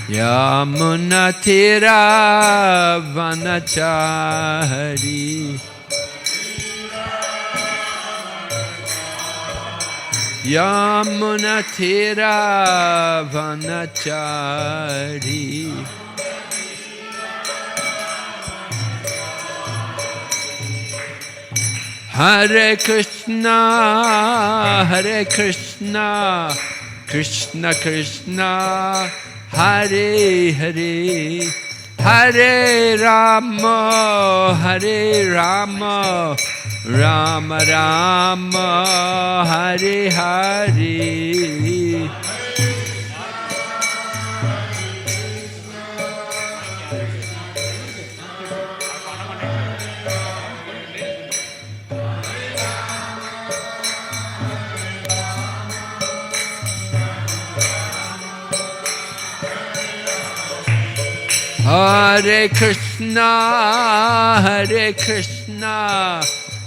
Yamunatira vanachari Yamunatira vanachari Hare Krishna, Krishna Krishna, Hare Hare, Hare Rama, Rama Rama, Hare Hare. Hare Krishna,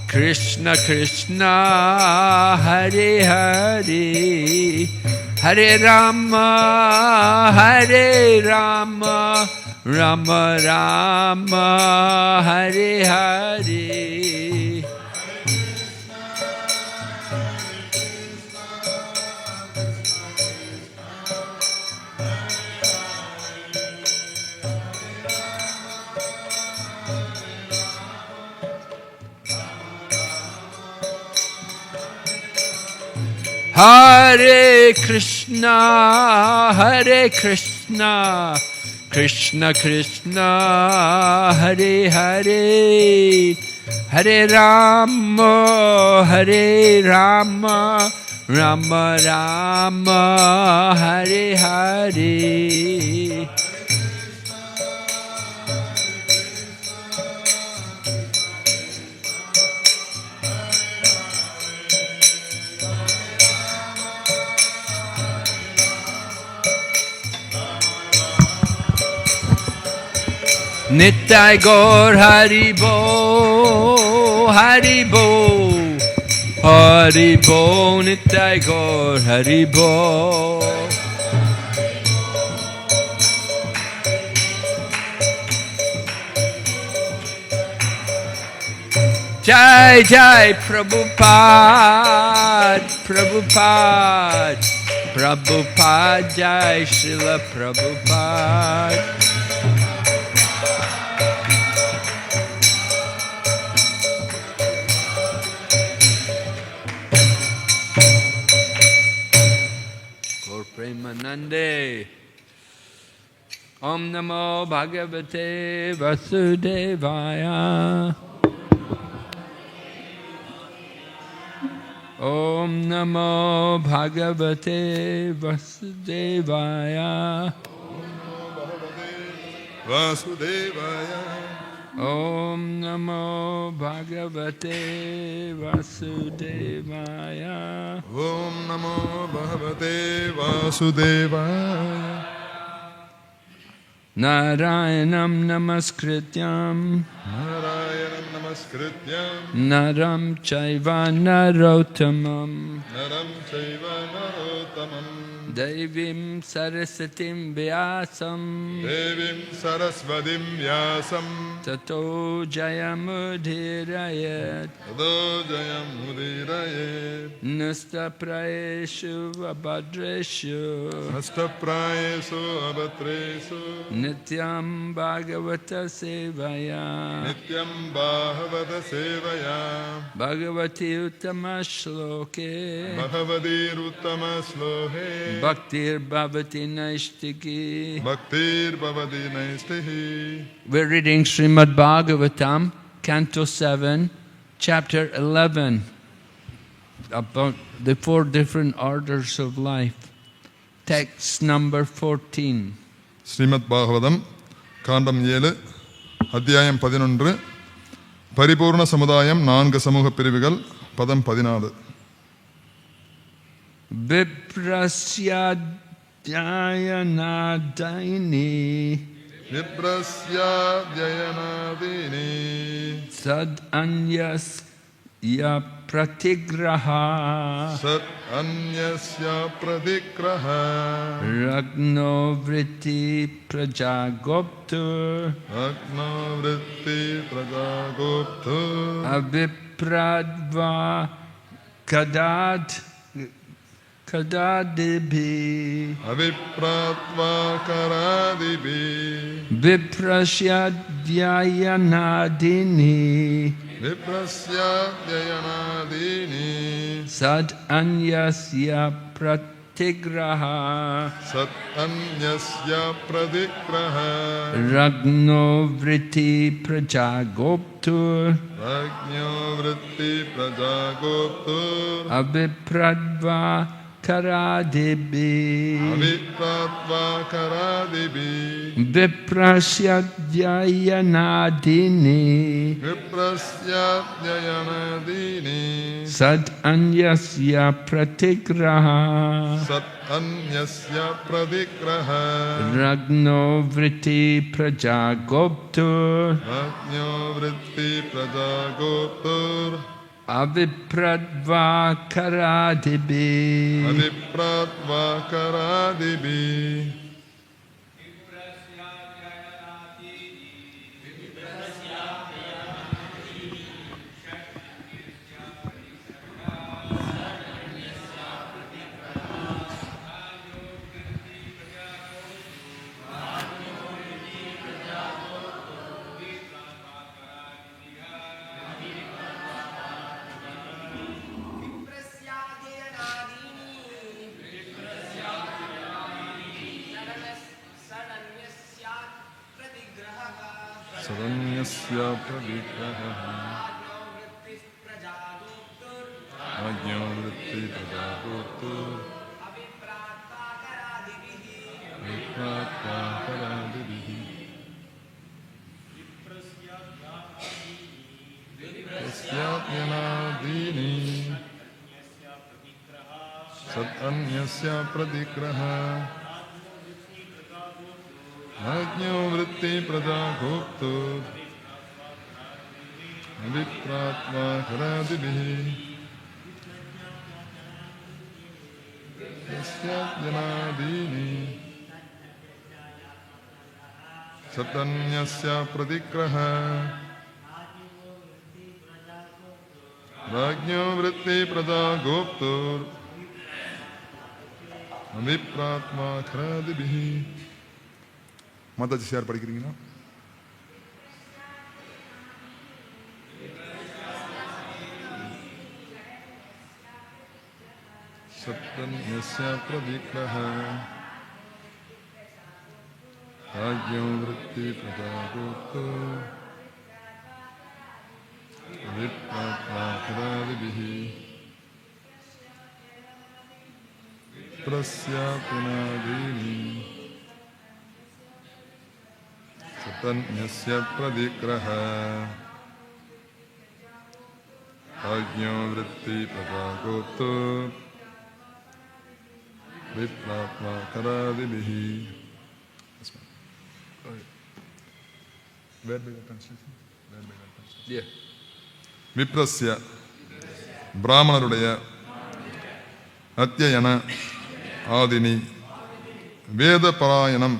Krishna Krishna, Hare Hare, Hare Rama, Rama Rama, Hare Hare. Hare Krishna, Krishna Krishna, Hare Hare, Hare Rama, Rama Rama, Hare Hare. Nittai Gaur Haribo, Haribo, Haribo, Nittai Gaur Haribo. Jai Jai Prabhupada, Prabhupada, Jai Srila Prabhupada. Premanande. Om Namo Bhagavate Vasudevaya. Om Namo Bhagavate Vasudevaya. Om Namo Bhagavate Vasudevaya. Om Namo Bhagavate Vasudevaya. Narayanam Namaskrityam Naram Chaiva Narottamam Devim Sarasatim Vyasam Tato Jayamudhirayat Nasta Prayeshu Abhadreshu Nityam Bhagavata Sevaya Bhagavati Uttama Shloke Bhaktir Bhavati Naistiki. We're reading Srimad Bhagavatam, Canto 7, Chapter 11, about the 4 different orders of life. Text number 14. Srimad Bhagavatam, Kandam 7, Adhyayam 11, Paripurna Samudayam, 4 Samuha Pirivigal, Padam 14. Viprasya Dhyanadaini Sad Anyasya pratigraha Sat anyasya pratigraha ragno vritti prajagoptur Agna vritti prajagupta avipradva kadadibi Avipratva karadibi viprasyaddhayanadini Viprasya dyayanadini sad anyasya pratigraha Sat anyasya pratigraha ragno vritti prajagoptur Rajño vritti prajagoptur avipradva karadibi Avipratva karadibi viprasyaddhayanadini Viprasya dyayanadini sad anyasya pratigraha Sat anyasya pratigraha ragno vritti prajagoptur Rajño vritti prajagoptur avipradva karadibi Avipratva karadibi Saranyasya pratigraha Rajño vritti prajagoptur Avipratva karadibi Viprasyaddhayanadini Sat anyasya pratigraha Rajño vritti prajagoptur Avipratva karadibi Viprasyaddhayanadini Sat anyasya pratigraha Rajño vritti prajagoptur Avipratva karadibi Mataji யார் படிக்கிறீங்களா? சப்தன்யஸ்ய பிரதிக்ரஹ ராஜ்யோ விருத்தி பிரஜாகோப்தோ விப்ராத்மா கராதிபிஹி பிரஸ்யாபினாதீனி சப்தன்யஸ்ய பிரதிக்ரஹ ராஜ்யோ விருத்தி பிரஜாகோப்தோ விப்ராத்மா கராதிபிஹி விப்ரஸ்ய பிராமணருடைய அத்தியன ஆதினி வேத பாராயணம்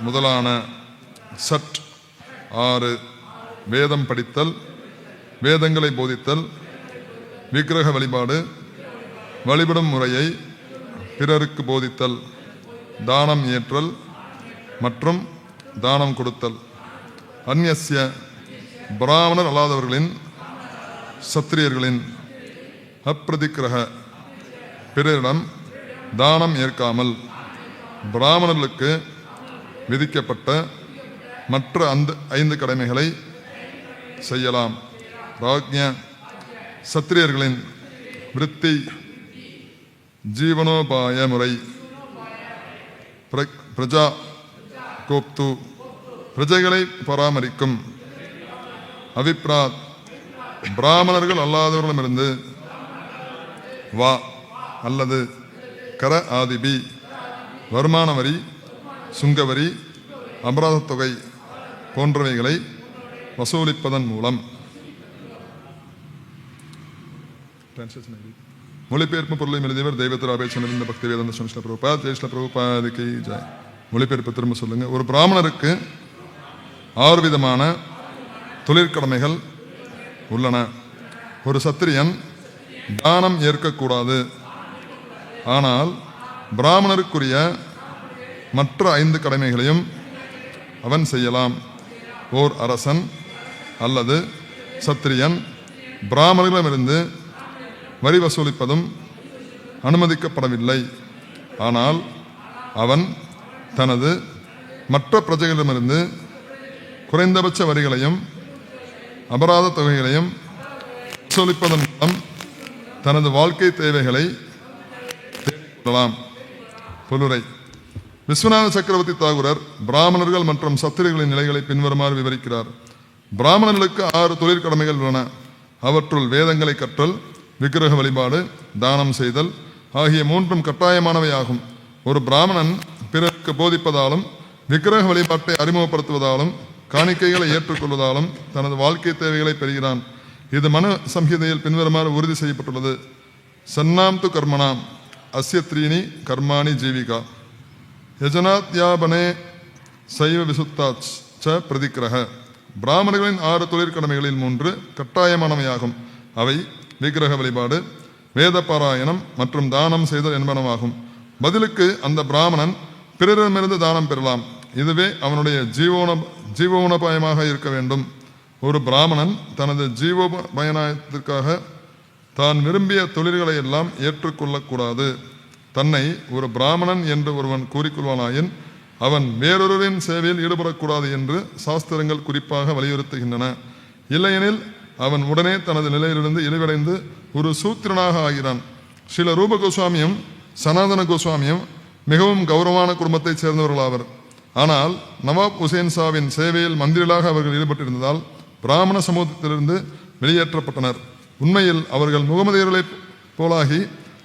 முதலான சட் 6 வேதம் படித்தல், வேதங்களை போதித்தல், விக்கிரக வழிபாடு, வழிபடும் முறையை பிறருக்கு போதித்தல், தானம் ஏற்றல் மற்றும் தானம் கொடுத்தல். அந்நிய பிராமணர் அல்லாதவர்களின் சத்திரியர்களின் அப்பிரதிக்கிரக பிறரிடம் தானம் ஏற்காமல் பிராமணர்களுக்கு விதிக்கப்பட்ட மற்ற அந்த 5 கடமைகளை செய்யலாம். ராஜ்ய சத்திரியர்களின் விருத்தி ஜீவனோபாய முறை, பிரஜா கோப்து பிரஜைகளை பராமரிக்கும், அவிப்ராத் பிராமணர்கள் அல்லாதவர்களிடமிருந்து வா அல்லது கர ஆதிபி வருமான வரி, சுங்கவரி, அபராதத் தொகை போன்றவைகளை வசூலிப்பதன் மூலம் மொழிபெயர்ப்பு பொருளையும் எழுதியவர் தெய்வத்தில் அபேட்சனிருந்த பக்தி வேதாந்த சுவாமி ஸ்ரீல பிரபுபாத் ஜெய் ஸ்ரீல பிரபுபாதுக்கு ஜெய். மொழிபெயர்ப்பு திரும்ப சொல்லுங்க. ஒரு பிராமணருக்கு 6 விதமான தொழிற்கடமைகள் உள்ளன. ஒரு சத்திரியன் தானம் ஏற்கக்கூடாது. ஆனால் பிராமணருக்குரிய மற்ற 5 கடமைகளையும் அவன் செய்யலாம். ஓர் அரசன் அல்லது சத்திரியன் பிராமணர்களிடமிருந்து வரி வசூலிப்பதும் அனுமதிக்கப்படவில்லை. ஆனால் அவன் தனது மற்ற பிரஜைகளிடமிருந்து குறைந்தபட்ச வரிகளையும் அபராத தொகைகளையும் வசூலிப்பதன் மூலம் தனது வாழ்க்கை தேவைகளை தேடிக்கொள்ளலாம். பொருளுரை. விஸ்வநாத சக்கரவர்த்தி தாகூரர் பிராமணர்கள் மற்றும் சத்திரியர்களின் நிலைகளை பின்வருமாறு விவரிக்கிறார். பிராமணர்களுக்கு 6 தொழிற்கடமைகள் உள்ளன. அவற்றுள் வேதங்களை கற்றல், விக்கிரக வழிபாடு, தானம் செய்தல் ஆகிய 3 கட்டாயமானவையாகும். ஒரு பிராமணன் பிறருக்கு போதிப்பதாலும் விக்கிரக வழிபாட்டை அறிமுகப்படுத்துவதாலும் காணிக்கைகளை ஏற்றுக்கொள்வதாலும் தனது வாழ்க்கை தேவைகளை பெறுகிறான். இது மனு சம்ஹிதையில் பின்வருமாறு உறுதி செய்யப்பட்டுள்ளது. சன்னாம் து கர்மணாம் அஸ்ய த்ரீனி கர்மாணி ஜீவிகா யஜனாத்யாபனே சைவ விசுத்தாச் ச பிரதிக்கிரக. பிராமணர்களின் 6 தொழிற்கடமைகளில் 3 கட்டாயமானவையாகும். அவை விக்கிரக வழிபாடு, வேத பாராயணம் மற்றும் தானம் செய்தல் என்பனவாகும். பதிலுக்கு அந்த பிராமணன் பிறரிடமிருந்து தானம் பெறலாம். இதுவே அவனுடைய ஜீவோனோபாயமாக இருக்க வேண்டும். ஒரு பிராமணன் தனது ஜீவோபயனத்திற்காக தான் விரும்பிய தொழில்களை எல்லாம் ஏற்றுக்கொள்ளக்கூடாது. தன்னை ஒரு பிராமணன் என்று ஒருவன் கூறிக்கொள்வானாயின் அவன் வேறொருவரின் சேவையில் ஈடுபடக்கூடாது என்று சாஸ்திரங்கள் குறிப்பாக வலியுறுத்துகின்றன. இல்லையெனில் அவன் உடனே தனது நிலையிலிருந்து இழிவடைந்து ஒரு சூத்திரனாக ஆகிறான். ஸ்ரீல ரூப கோஸ்வாமியும் சனாதன கோஸ்வாமியும் மிகவும் கௌரவமான குடும்பத்தைச் சேர்ந்தவர்களாவர். ஆனால் நவாப் உசேன் ஷாவின் சேவையில் மந்திரிகளாக அவர்கள் ஈடுபட்டிருந்ததால் பிராமண சமூகத்திலிருந்து வெளியேற்றப்பட்டனர். உண்மையில் அவர்கள் முகமதியர்களைப் போலாகி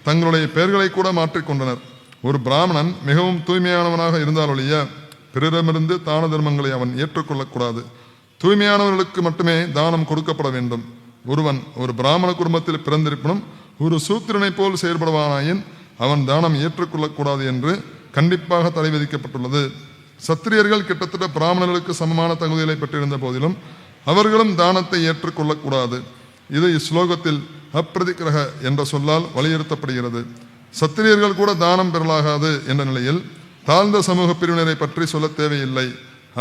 தங்களுடைய பெயர்களை கூட மாற்றிக்கொண்டனர். ஒரு பிராமணன் மிகவும் தூய்மையானவனாக இருந்தாலொழிய பிறரிடமிருந்து தான தர்மங்களை அவன் ஏற்றுக்கொள்ளக்கூடாது. தூய்மையானவர்களுக்கு மட்டுமே தானம் கொடுக்கப்பட வேண்டும். ஒருவன் ஒரு பிராமண குடும்பத்தில் பிறந்திருப்பினும் ஒரு சூத்திரனை போல் செயல்படுவானாயின் அவன் தானம் ஏற்றுக்கொள்ளக்கூடாது என்று கண்டிப்பாக தடை விதிக்கப்பட்டுள்ளது. சத்திரியர்கள் கிட்டத்தட்ட பிராமணர்களுக்கு சமமான தகுதிகளை பெற்றிருந்த போதிலும் அவர்களும் தானத்தை ஏற்றுக்கொள்ளக்கூடாது. இது இஸ்லோகத்தில் அப்பிரதிக்கிரக என்ற சொல்லால் வலியுறுத்தப்படுகிறது. சத்திரியர்கள் கூட தானம் பெறலாகாது என்ற நிலையில் தாழ்ந்த சமூக பிரிவினரை பற்றி சொல்ல தேவையில்லை.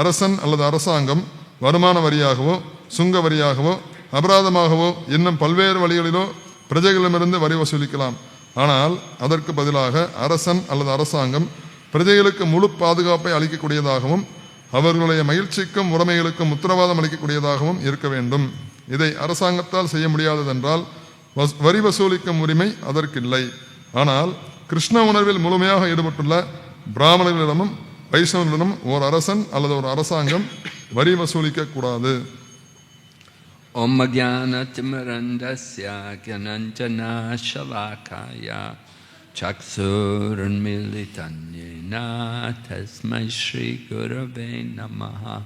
அரசன் அல்லது அரசாங்கம் வருமான வரியாகவோ சுங்க வரியாகவோ அபராதமாகவோ இன்னும் பல்வேறு வழிகளிலோ பிரஜைகளிடமிருந்து வரி வசூலிக்கலாம். ஆனால் அதற்கு பதிலாக அரசன் அல்லது அரசாங்கம் பிரஜைகளுக்கு முழு பாதுகாப்பை அளிக்கக்கூடியதாகவும் அவர்களுடைய மகிழ்ச்சிக்கும் உடைமைகளுக்கும் உத்தரவாதம் அளிக்கக்கூடியதாகவும் இருக்க வேண்டும். இதை அரசாங்கத்தால் செய்ய முடியாததென்றால் வரி வசூலிக்கும் உரிமை அதற்கில்லை. ஆனால் கிருஷ்ண உணர்வில் முழுமையாக ஈடுபட்டுள்ள பிராமணர்களிடமும் வைஷ்ணவர்களிடம் ஓர் அரசன் அல்லது ஒரு அரசாங்கம் வரி வசூலிக்க கூடாது. Om Jnana-timirandasya Gyananjana Shalakaya Chaksurunmilitanyena Tasmai Shri Gurave Namaha.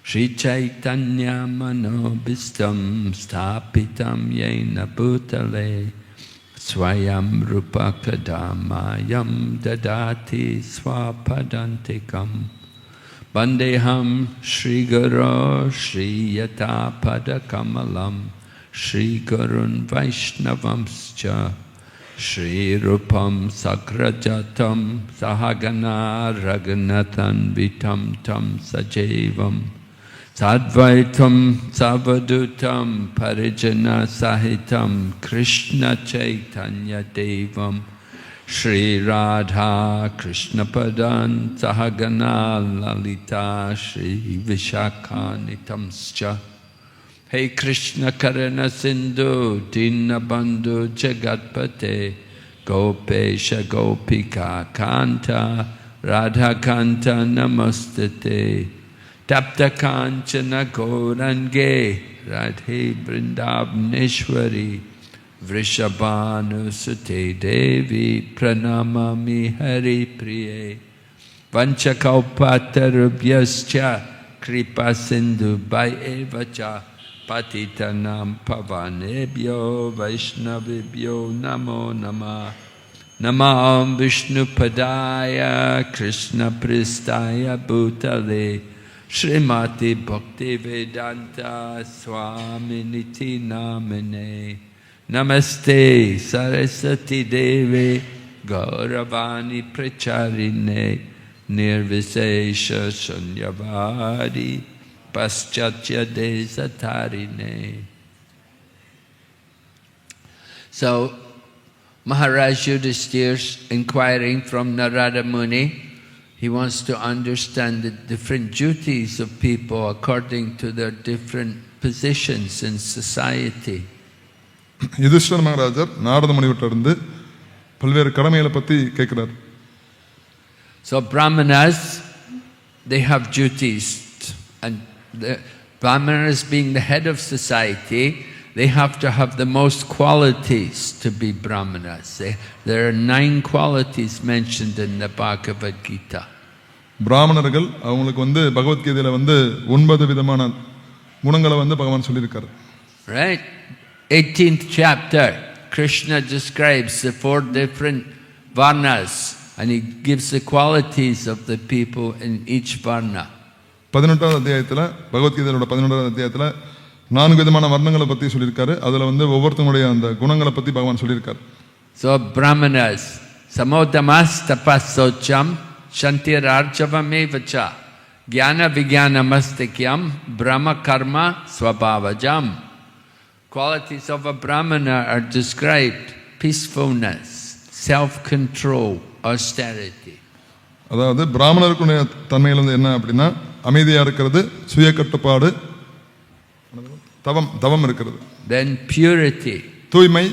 Shri Chaitanya Manobhistam Sthapitam Yena Bhutale Swayam Rupa Kadamayam Dadati Swapadantikam Vandeham Shri Guru Shri Yata Pada Kamalam Shri Gurun Vaishnavamscha Shri Rupam Sakrajatam Sahagana Raghunathan Vitam Tam Sajevam Sadvaitam Savadutam Parijana Sahitam Krishna Chaitanya Devam Shri Radha Krishna Padan Sahagana Lalita Shri Vishakanitamscha. Hey Krishna Karana Sindhu Dinabandhu Jagatpate Gopesha Gopika Kanta Radha Kanta Namastate Tapta Kanchana Gaurange Radhe Vrindavneshwari Vrishabhanu Sute Devi Pranamami Hari Priye Vanchakalpatarubhyascha Kripa Sindhu Bhai Evacha Patitanam pavanebhyo Vaishnavibhyo namo namah. Namam Vishnupadaya Krishna Pristaya Bhutale Srimati Bhaktivedanta Swaminiti Namane Namaste Saraswati Devi Gauravani Pracharine Nirvisesha Shunyavadi Paschatya Desatarine. So Maharaj Yudhishthira inquiring from Narada Muni, he wants to understand the different duties of people according to their different positions in society. Yudhishthira மகாராஜர் Narada முனிவர்கிட்ட பல்வேறு கடமைகளை பத்தி கேட்கிறார். So Brahmanas, they have duties, and the Brahmanas being the head of society, they have to have the most qualities to be Brahmanas. There are 9 qualities mentioned in the Bhagavad Gita. பிராமணர்கள் அவங்களுக்கு பகவத்கீதையில 9 விதமான குணங்களை பகவான் சொல்லியிருக்காரு. Right? 18th chapter, Krishna describes the 4 different varnas and he gives the qualities of the people in each varna. 18வது அத்தியாயத்துல பகவத்கீதையோட 18வது அத்தியாயத்துல 4 விதமான வர்ணங்களை பத்தி சொல்லியிருக்காரு. அதுல ஒவ்வொருத்தங்களுடைய அந்த குணங்களை பத்தி பகவான் சொல்லியிருக்காரு. So Brahmanas, samodamas tapasocham shantirarjavamevacha jnana vijnanamastikam brahma karma swabhavajam. Qualities of a Brahmana are described: peacefulness, self-control, austerity. அதாவது பிராமணருக்குடைய தன்மைகள் என்ன அப்படின்னா அமைதியா இருக்கிறது, சுய கட்டுப்பாடு, தவம் இருக்கிறது. Then purity, தூய்மை.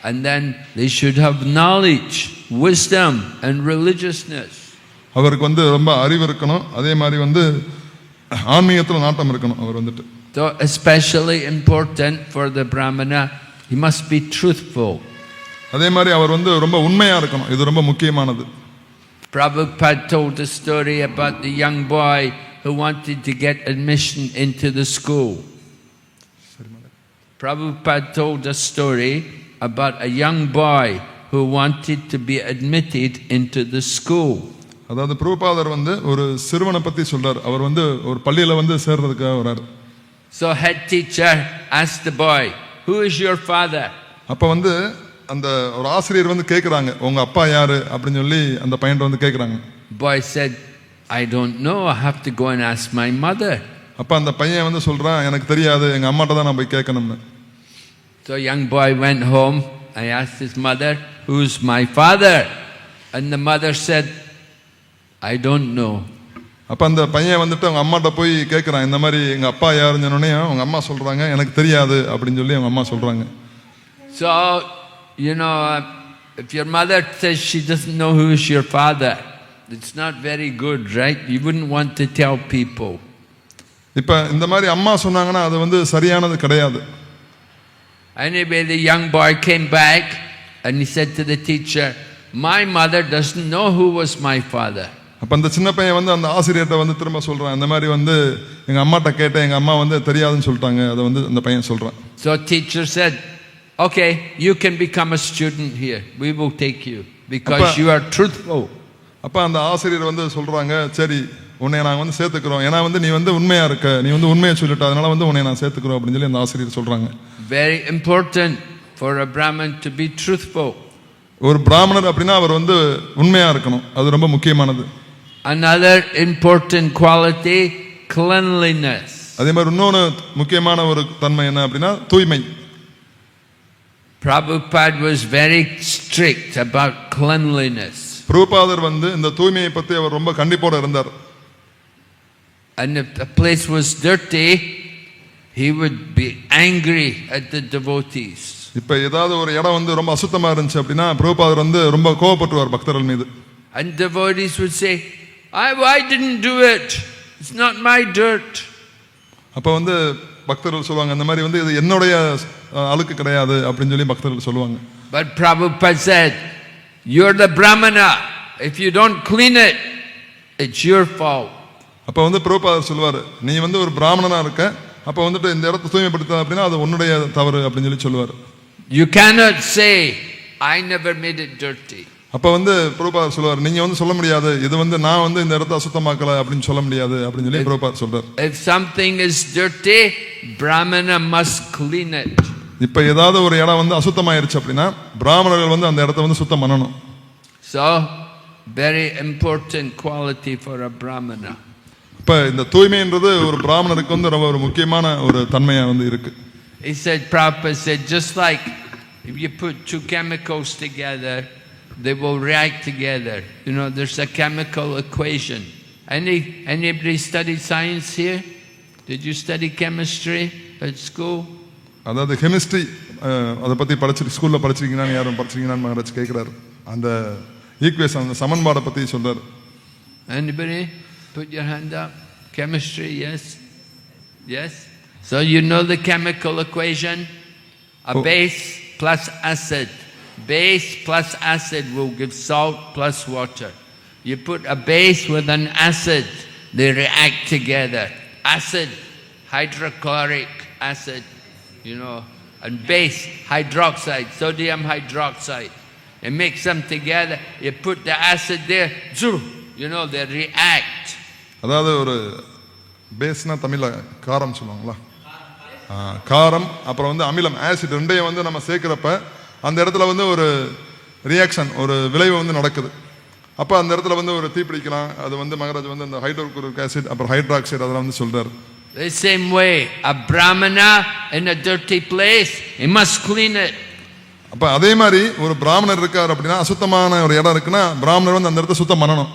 and then they should have knowledge, wisdom and religiousness. அவருக்கு ரொம்ப அறிவு இருக்கணும், அதே மாதிரி ஆன்மீகத்துல நாட்டம் இருக்கணும். அவர் So especially important for the Brahmana, he must be truthful. அதே மாதிரி அவர் ரொம்ப உண்மையா இருக்கணும். இது ரொம்ப முக்கியமானது. Prabhupada told a story about the young boy who wanted to get admission into the school. Prabhupada told a story about a young boy who wanted to be admitted into the school. அதாவது பிரபுபாதர் ஒரு சிறுவனை பத்தி சொல்றார். அவர் ஒரு பள்ளியில சேர்றதுக்காக வரார். So head teacher asked the boy, "Who is your father?" அப்ப அந்த ஒரு ஆசிரியர் கேக்குறாங்க, உங்க அப்பா யாரு அப்படினு சொல்லி அந்த பையன் கேக்குறாங்க. Boy said, "I don't know, I have to go and ask my mother." அப்ப அந்த பையன் சொல்றான், எனக்கு தெரியாது, எங்க அம்மாட்ட தான் நான் போய் கேட்கணும்னு. So young boy went home and asked his mother, "Who's my father?" And the mother said, "I don't know." அப்ப அந்த பையன் அவங்க அம்மாட்ட போய் கேக்குறான், இந்த மாதிரி எங்க அப்பா யாருன்னு சொன்னோனே அவங்க அம்மா சொல்றாங்க, எனக்கு தெரியாது அப்படினு சொல்லி அவங்க அம்மா சொல்றாங்க. So if your mother says she doesn't know who is your father, it's not very good, right? You wouldn't want to tell people. இப்ப இந்த மாதிரி அம்மா சொன்னாங்கன்னா அது சரியானது கிடையாது. Anyway, the young boy came back and he said to the teacher, "My mother doesn't know who was my father." அப்ப அந்த சின்ன பையன் அந்த ஆசிரியர்ட்ட திரும்ப சொல்றான், இந்த மாதிரி எங்க அம்மாட்ட கேட்டேன், எங்க அம்மா தெரியாதுன்னு சொல்லிட்டாங்க. அத அந்த பையன் சொல்றான். So teacher said, "Okay, you can become a student here. We will take you because you are truthful." அப்ப அந்த ஆசிரியர் சொல்றாங்க, சரி உன்னை நாங்க சேர்த்துக்கிறோம். ஏனா நீ உண்மையா இருக்க, நீ உண்மையை சொல்லிட்ட, அதனால உன்னை நான் சேர்த்துக்கிறோம் அப்படினு சொல்லி அந்த ஆசிரியர் சொல்றாங்க. Very important for a Brahmin to be truthful. ஒரு பிராமணர் அப்படினா அவர் உண்மையா இருக்கணும். அது ரொம்ப முக்கியமானது. Another important quality, cleanliness. அதே மாதிரி இன்னொரு முக்கியமான ஒரு தன்மை என்ன அப்படினா தூய்மை. Prabhupada was very strict about cleanliness. பிரபுபாதர் இந்த தூய்மையை பத்தி அவர் ரொம்ப கண்டிப்போட இருந்தார். And if the place was dirty, he would be angry at the devotees. இப்ப ஏதாவது ஒரு இடம் ரொம்ப அசுத்தமா இருந்துச்சு அப்படினா பிரபுபாதர் ரொம்ப கோபப்படுவார் பக்தர்கள் மீது. And devotees would say, "I didn't do it. It's not my dirt." அப்ப பக்தர்கள் சொல்வாங்க, அந்த மாதிரி இது என்னோட அழுக்கு கிடையாது அப்படினு சொல்லி பக்தர்கள் சொல்வாங்க. But Prabhupada said, "You're the Brahmana. If you don't clean it, it's your fault." அப்ப பிரபுபாதர் சொல்வார், நீ ஒரு பிராமணனா இருக்க, அப்போ வந்துட்டு இந்த இடத்தை தூய்மைப்படுத்த அப்படின்னா அது உன்னுடைய தவறு அப்படின்னு சொல்லுவார். You cannot say, I never made it dirty. அப்போ பிரபுபாதர் சொல்லுவார், நீங்க சொல்ல முடியாது இது நான் இந்த இடத்தை அசுத்தமாக்கல அப்படின்னு சொல்ல முடியாது அப்படின்னு சொல்லி பிரபுபாதர் சொல்றார். If something is dirty, Brahmana must clean it. இப்போ ஏதாவது ஒரு இடம் அசுத்தமாயிருச்சு அப்படின்னா பிராமணர்கள் அந்த இடத்தை சுத்தம் பண்ணணும். So very important quality for a Brahmana. இப்போ இந்த தூய்மைன்றது ஒரு பிராமணருக்கு ரொம்ப ஒரு முக்கியமான ஒரு தன்மையா இருக்கு. He said, Prabhupada said, just like if you put two chemicals together, they will react together. You know, there's a chemical equation. Anybody study science here? Did you study chemistry at school? அதாவது chemistry அதை பத்தி ஸ்கூல்ல படிச்சிருக்கீங்கன்னு யாரும் படிச்சிருக்கீங்கன்னு மகாராஜ் கேட்கிறாரு. அந்த equation அந்த சமன்பாடை பத்தி சொல்றாரு. Anybody put your hand up? Chemistry, yes? Yes? So you know the chemical equation? A base plus acid. Base plus acid will give salt plus water. You put a base with an acid, they react together. Acid, hydrochloric acid, you know, and base, hydroxide, sodium hydroxide. You mix them together, you put the acid there, you know, they react. அதாவது ஒரு பேஸ்னா தமிழ்ல காரம் சொல்லுவாங்களா? காரம் அப்புறம் அமிலம் acid ரெண்டையும் நம்ம சேர்க்கிறப்ப அந்த இடத்துல ஒரு ரியாக்ஷன் ஒரு விளைவு நடக்குது. அப்போ அந்த இடத்துல ஒரு தீ பிடிக்கலாம். அது மகாராஜ் அந்த ஹைட்ரோகுளோரிக் ஆசிட் அப்புறம் ஹைட்ராக்சைடு அதெல்லாம் சொல்றாரு. The same way, a Brahmana in a dirty place, he must clean it. அப்ப அதே மாதிரி ஒரு பிராமணர் இருக்கார் அப்படின்னா அசுத்தமான ஒரு இடம் இருக்குன்னா பிராமணர் அந்த இடத்தை சுத்தம் பண்ணணும்.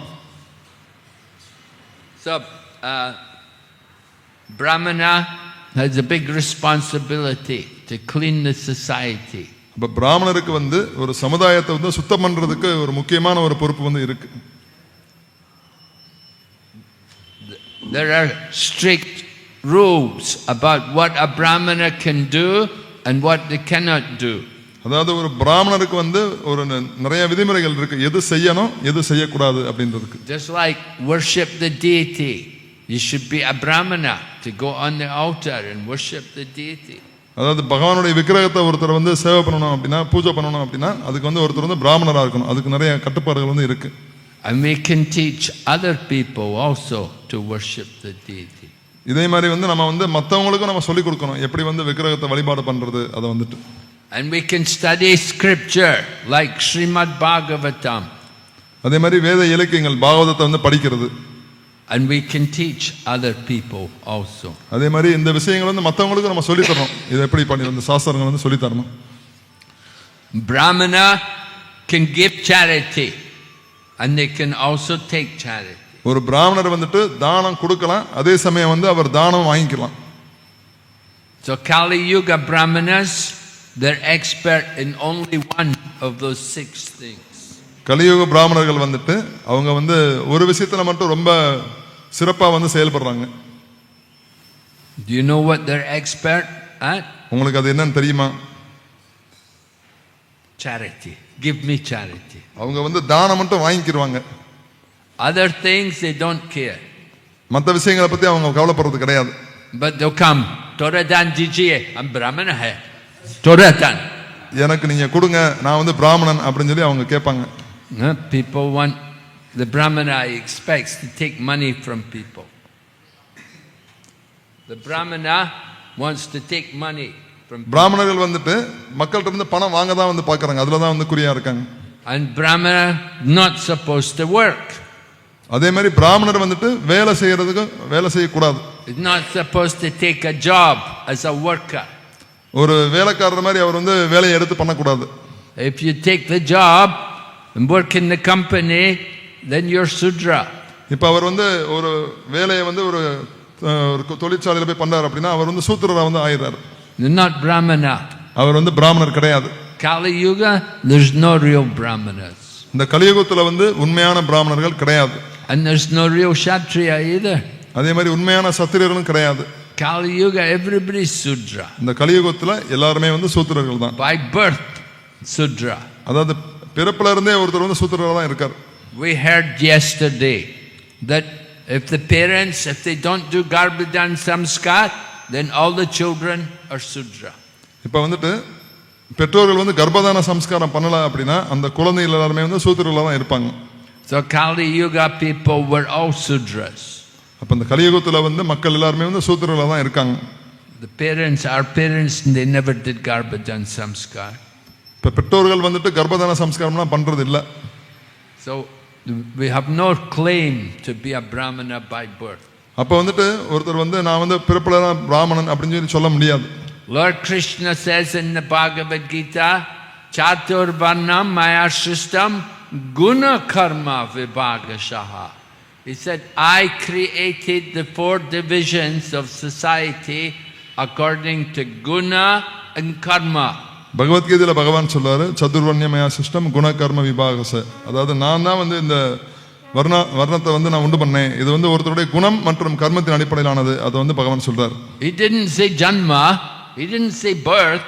So Brahmana has a big responsibility to clean the society. அப்ப பிராமணருக்கு ஒரு சமுதாயத்தை சுத்தம் பண்றதுக்கு ஒரு முக்கியமான ஒரு பொறுப்பு இருக்கு. There are strict rules about what a Brahmana can do and what they cannot do. அதாவது ஒரு பிராமணருக்கு ஒரு நிறைய விதிமுறைகள் இருக்கு, எது செய்யணும் எது செய்யக்கூடாது அப்படின்றதுக்கு. Just like worship the deity, you should be a Brahmana to go on the altar and worship the deity. அதாவது பகவானுடைய விக்கிரகத்தை ஒருத்தர் சேவை பண்ணணும் அப்படின்னா பூஜை பண்ணணும் அப்படின்னா அதுக்கு ஒருத்தர் பிராமணரா இருக்கணும். அதுக்கு நிறைய கட்டுப்பாடுகள் இருக்கு. And we can teach other people also to worship the deity. இதே மாதிரி நம்ம மற்றவங்களுக்கும் நம்ம சொல்லி கொடுக்கணும் எப்படி விக்கிரகத்தை வழிபாடு பண்றது அதை And we can study scripture like Srimad Bhagavatam. அதே மாதிரி வேத இலக்கியங்கள் பாகவதத்தை படிக்கிறது. And we can teach other people also. அதே மாதிரி இந்த விஷயங்கள் மற்றவங்களுக்கு நம்ம சொல்லி தரணும். இதை எப்படி பண்ணி சாஸ்திரங்கள் சொல்லி தரணும். Brahmana can give charity and they can also take charity. ஒரு பிராமணர் தானம் கொடுக்கலாம், அதே சமயம் அவர் தானம் வாங்கிக்கலாம். So Kali Yuga Brahmanas, they're expert in only one of those 6 things. கலியுக பிராமணர்கள் அவங்க ஒரு விஷயத்துல மட்டும் ரொம்ப சிறப்பா செயல்படுறாங்க. Do you know what they're expert at? உங்களுக்கு அது என்னன்னு தெரியுமா? Charity. Give me charity. அவங்க தானம் மட்டும் வாங்கிக்குவாங்க. Other things they don't care. மற்ற விஷயங்களை பத்தி அவங்க கவலைப்படுறது கிடையாது. But they'll come, thoda dan dijiye, hum brahmana hai. Thoda dan. எனக்கு நீங்க கொடுங்க, நான் பிராமணன் அப்படினு சொல்லி அவங்க கேட்பாங்க. People want the Brahmana expects to take money from people. The Brahmana wants to take money from people. பிராமணர்கள் மக்கள்கிட்ட இருந்து பணம் வாங்க தான் பார்க்கறாங்க. அதுல தான் குறியா இருக்காங்க. And Brahmana not supposed to work. அதே மாதிரி பிராமணர் வேலை செய்ய கூடாது. Is not supposed to take a job as a worker. ஒரு வேலைக்காரர் மாதிரி அவர் வேலையை எடுத்து பண்ண கூடாது. If you take the job and work in the company, then you're Sudra. இப்போ அவர் ஒரு வேலையை ஒரு தொழிற்சாலையில போய் பண்றாரு அப்படின்னா அவர் சூத்திரரா ஆயிடுறாரு. You're not Brahmana. அவர் பிராமணர் கிடையாது. Kali Yuga, there's no real Brahmanas. இந்த கலியுகத்துல உண்மையான பிராமணர்கள் கிடையாது. And there's no real Kshatriya either. அதே மாதிரி உண்மையான சத்திரியர்களும் கிடையாது. Kali Yuga, everybody's Sudra. இந்த கலியுகத்துல எல்லாருமே சூத்திரர்கள் தான். By birth, Sudra. அதாவது பிறப்புல இருந்தே ஒருத்தர் சூத்திரரா தான் இருக்கார். We heard yesterday that if the parents, if they don't do Garbhadan Samskar, then all the children are Sudra. இப்போ வந்துட்டு பெற்றோர்கள் வந்து கர்ப்பதான சம்ஸ்காரம் பண்ணல அப்படின்னா அந்த குழந்தைகள் எல்லாருமே வந்து சூத்திரர்களா தான் இருப்பாங்க. So Kali Yuga people were all Sudras. அப்ப இந்த கலியுகத்துல வந்து மக்கள் எல்லாருமே வந்து சூத்திரர்களா தான் இருக்காங்க. Our parents, they never did Garbhadan Samskar. இப்ப பெற்றோர்கள் வந்துட்டு கர்ப்பதான சம்ஸ்காரம்லாம் பண்றது இல்ல. So we have no claim to be a Brahmana by birth. அப்ப வந்துட்டு ஒருத்தர் வந்து நான் வந்து பிறப்புல பிராமணன் அப்படின்னு சொல்ல முடியாது. Lord Krishna says in the Bhagavad Gita, Chatur Varnam Maya Sristam Guna Karma Vibhagashaha. He said, I created the 4 divisions of society according to Guna and Karma. பகவத்கீதையில பகவான் சொல்றாரு சதுர்வர்ணியமயா சிஸ்டம் குண கர்ம விபாகச. அதாவது நான் தான் வந்து இந்த வர்ணத்தை வந்து நான் உண்டு பண்ணேன். இது வந்து ஒருத்தருடைய குணம் மற்றும் கர்மத்தின் அடிப்படையிலானது. அதை வந்து பகவான் சொல்றாரு. He didn't say Janma, he didn't say birth.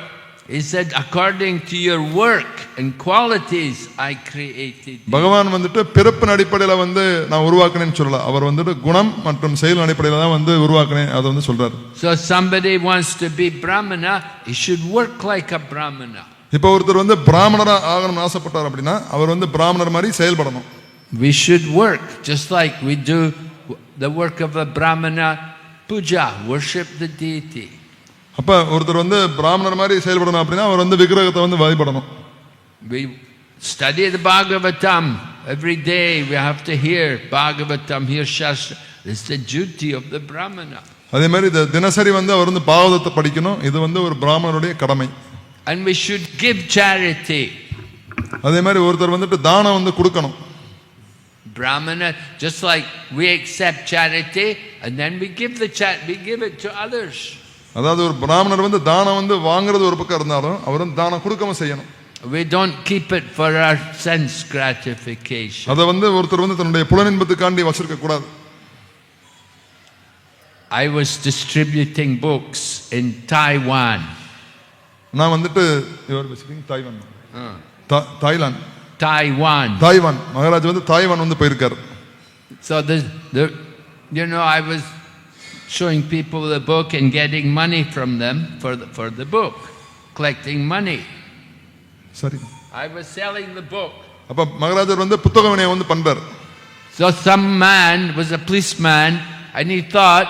He said according to your work and qualities I created. பகவான் வந்துட்டு பிறப்பின் அடிப்படையில வந்து நான் உருவாக்கினேன்னு சொல்லல. அவர் வந்துட்டு குணம் மற்றும் செயல் அடிப்படையில தான் வந்து உருவாக்கினேன் அதை வந்து சொல்றாரு. So somebody wants to be Brahmana, he should work like a Brahmana. இப்போ ஒருத்தர் வந்து பிராமணரா ஆகணும்னு ஆசைப்பட்டார் அப்படின்னா அவர் வந்து பிராமணர் மாதிரி செயல்படணும். We should work just like we do the work of a Brahmana, puja, worship the deity. அப்ப ஒருத்தர் வந்து பிராமணர் மாதிரி செயல்படணும் அப்படின்னா அவர் வந்து விக்கிரகத்தை வந்து வழிபடணும். We study the Bhagavatam every day. We have to hear Bhagavatam, hear Shastra. It's the duty of the Brahmana. அதே மாதிரி தினசரி வந்து அவர் வந்து பாகவதத்தை படிக்கணும். இது வந்து ஒரு பிராமணருடைய கடமை. And we should give charity. அதே மாதிரி ஒருத்தர் வந்துட்டு தானம் வந்து கொடுக்கணும். Brahmana, just like we accept charity and then we give it to others. அதாவது ஒரு பிராமணர் வந்து தானம் வந்து வாங்குறது ஒரு பக்கம் இருந்தாலும் அவர் வந்து தானம் கொடுக்கவும் செய்யணும். We don't keep it for our sense gratification. அத வந்து ஒருத்தர் வந்து தன்னுடைய புலனின்பத்துக்காண்டி வச்சிருக்க கூடாது. I was distributing books in Taiwan. நான் வந்துட்டு தாய்வான் தாய்வான் மகாராஜ் வந்து தாய்வான் வந்து போயிருக்காரு. So I was showing people the book and getting money from them for the book, collecting money. Sorry, I was selling the book. அப்ப மகாராஜர் வந்து புத்தக விநியோகம் வந்து பண்றார். So some man was a policeman and he thought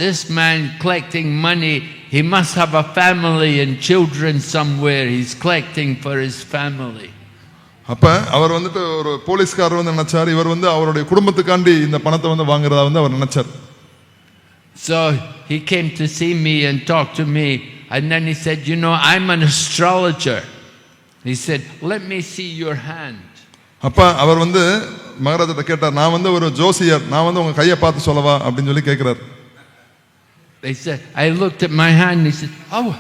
this man collecting money, he must have a family and children somewhere. He's collecting for his family. அப்ப அவர் வந்துட்டு ஒரு போலீஸ்காரர் வந்து நினைச்சார் இவர் வந்து அவருடைய குடும்பத்துக்காண்டி இந்த பணத்தை வந்து வாங்குறதா வந்து அவர் நினைச்சார். So he came to see me and talk to me and then he said, I'm an astrologer. He said, let me see your hand. அப்ப அவர் வந்து மகாராஜாட்ட கேட்டார் நான் வந்து ஒரு ஜோசியர் நான் வந்து உங்க கையை பார்த்து சொல்லவா அப்படின்னு சொல்லி கேக்குறார். They said, I looked at my hand. He said, oh,